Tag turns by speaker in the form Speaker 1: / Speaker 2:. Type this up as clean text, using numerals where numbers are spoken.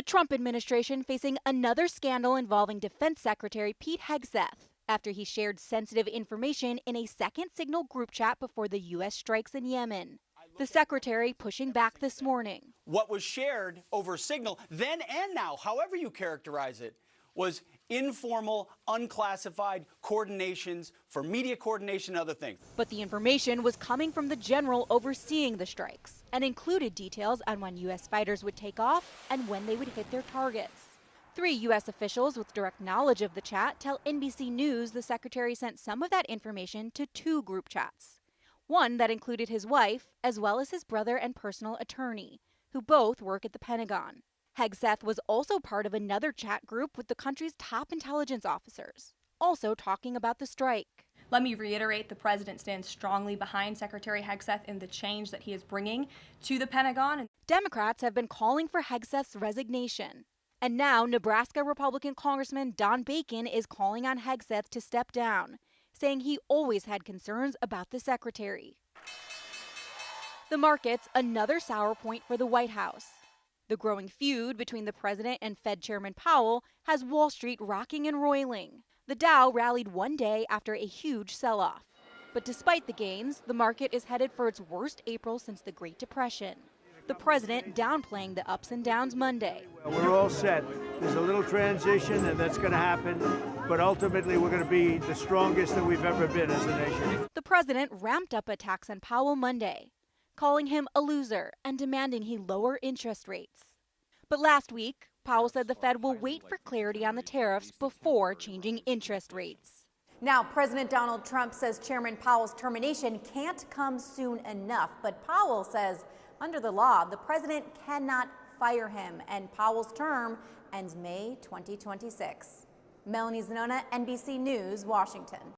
Speaker 1: The Trump administration facing another scandal involving Defense Secretary Pete Hegseth after he shared sensitive information in a second Signal group chat before the U.S. strikes in Yemen. The secretary pushing back this morning.
Speaker 2: What was shared over Signal, then and now, however you characterize it, was informal, unclassified coordinations for media coordination and other things.
Speaker 1: But the information was coming from the general overseeing the strikes and included details on when U.S. fighters would take off and when they would hit their targets. 3 U.S. officials with direct knowledge of the chat tell NBC News the secretary sent some of that information to 2 group chats. One that included his wife, as well as his brother and personal attorney, who both work at the Pentagon. Hegseth was also part of another chat group with the country's top intelligence officers, also talking about the strike.
Speaker 3: Let me reiterate, the president stands strongly behind Secretary Hegseth in the change that he is bringing to the Pentagon.
Speaker 1: Democrats have been calling for Hegseth's resignation. And now Nebraska Republican Congressman Don Bacon is calling on Hegseth to step down, saying he always had concerns about the secretary. The market's another sour point for the White House. The growing feud between the president and Fed Chairman Powell has Wall Street rocking and roiling. The Dow rallied one day after a huge sell-off. But despite the gains, the market is headed for its worst April since the Great Depression. The president downplaying the ups and downs Monday.
Speaker 4: We're all set. There's a little transition, and that's going to happen. But ultimately, we're going to be the strongest that we've ever been as a nation.
Speaker 1: The president ramped up attacks on Powell Monday, calling him a loser and demanding he lower interest rates. But last week, Powell said the Fed will wait for clarity on the tariffs before changing interest rates.
Speaker 5: Now, President Donald Trump says Chairman Powell's termination can't come soon enough. But Powell says under the law, the president cannot fire him, and Powell's term ends May 2026. Melanie Zanona, NBC News, Washington.